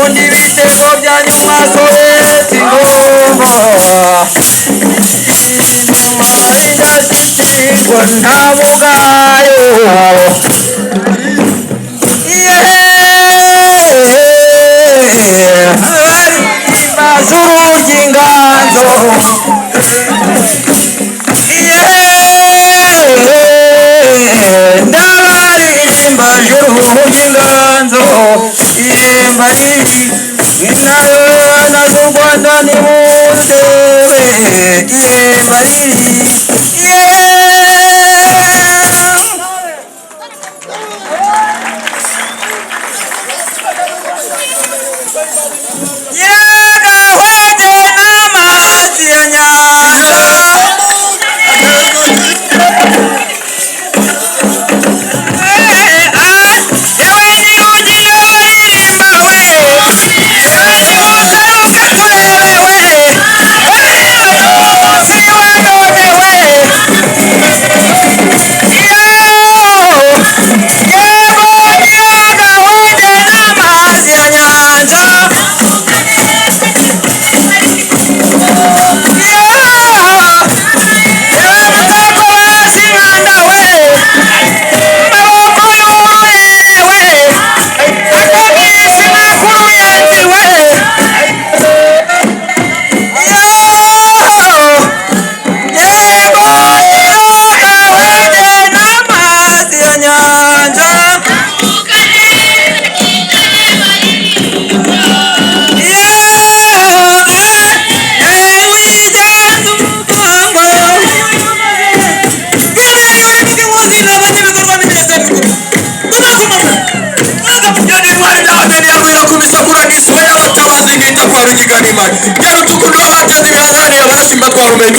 Undi bitego byanyu mwasoretse ingoma inyuma indashyikirwa nta mugayo abaririmba z'urujya inganzo ndabaririmba z'urujya inganzo iremba riri inabana z'u Rwanda nimundebe iremba riri yagahwete n'amazi ya nyanja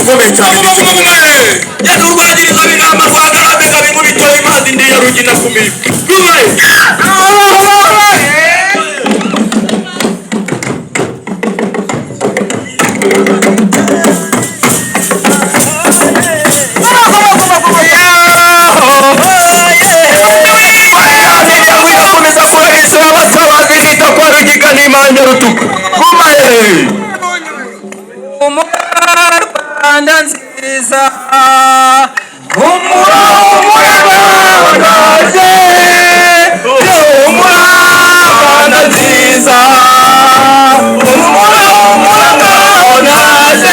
ukomeye cyane yari urwagiriza b'inama rwagaragaza bimubitoye imazi ndi ya rugina kumira komeza kurahisa abatabazi bita kwa rugiga n'imana rutuku kumaye Rwanda nziza humura ndaje humura Rwanda nziza humura ndaje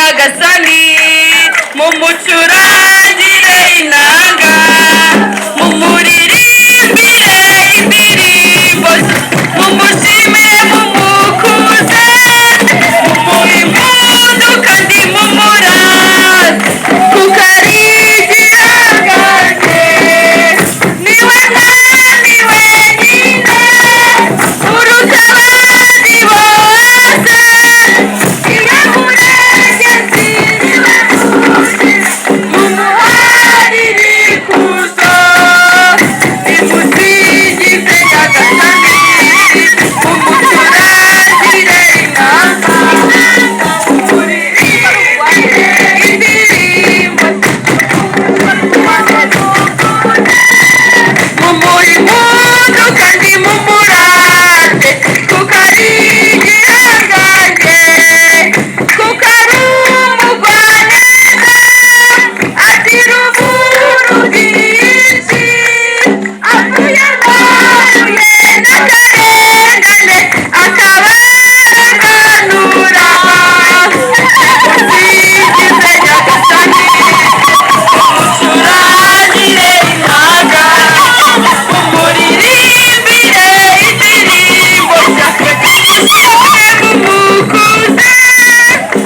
nyagasani mumucurangire inanga mumuririmbire indirimbo mumushime mumukuze mumuhe impundu kandi mumuraze kuko ari igihangange niwe mwami wenyine uruta abandi bose iyo murengezi niwe mumuharire ikuzo nimusingize nyagasani mumucurangire inanga mumuririmbire indirimbo mumuhe impundu kandi mumurate kuko ari igihangange kuko ari umugwaneza agira ubuntu bwinshi avuye n'akarengane akabarenganura musingize nyagasani mumucurangire inanga mumuririmbire indirimbo mumukuze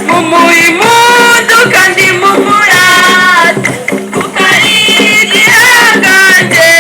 mumuhe impundu kandi mumurate kuko ari igihangange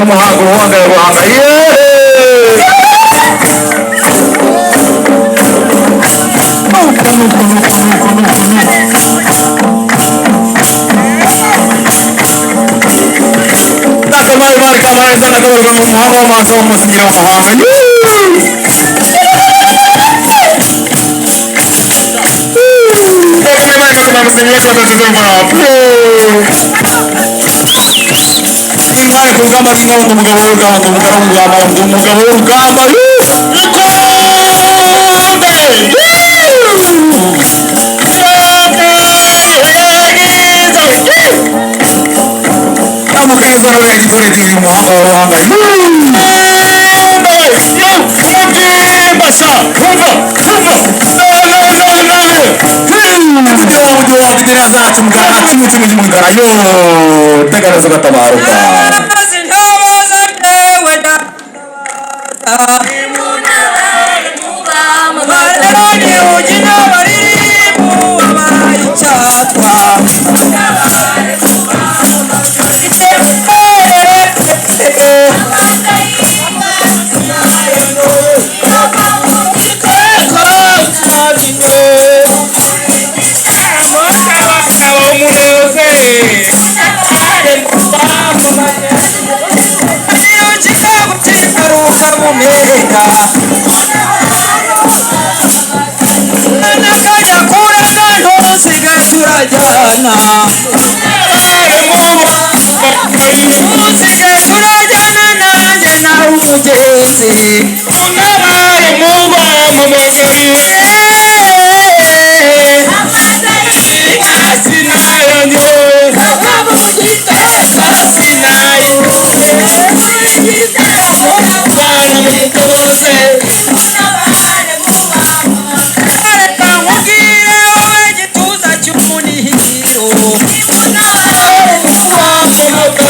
umuhango uhangara guhanga nakamari mari kamari sana kabarwa mu muhango w'amaso w'umusingira w'umuhanga Ingare ku rugamba rw'ingabo ngo umugabo w'urugamba umugabo w'urugamba amukeza urenze urenze uyu muhanga w'ubuhanga basha kumva kugira ngo ugire zacu mugara kimwe mugara yo tegereza gatabaruka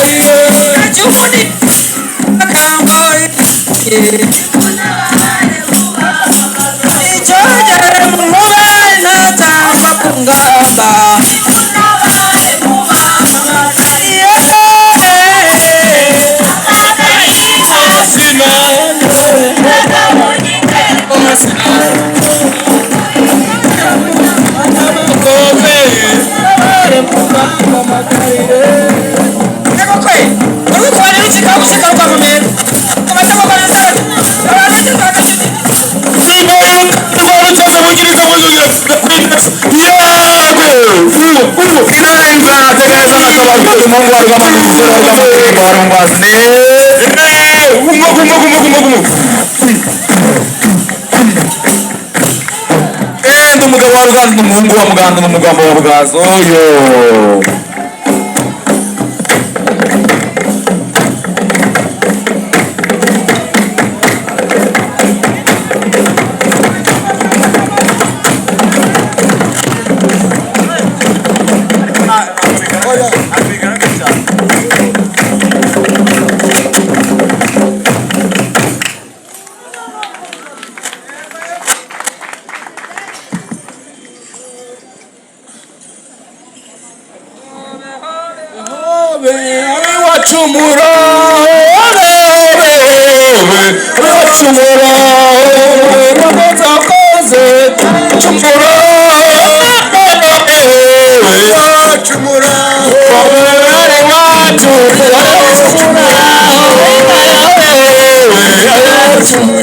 Thank you. Mungu umugabo wa Ruganzu n'umuhungu wa Muganza n'umugabo wa Bugazo oyo wacumura wacumura watakoze cumura wacumura wari wacumura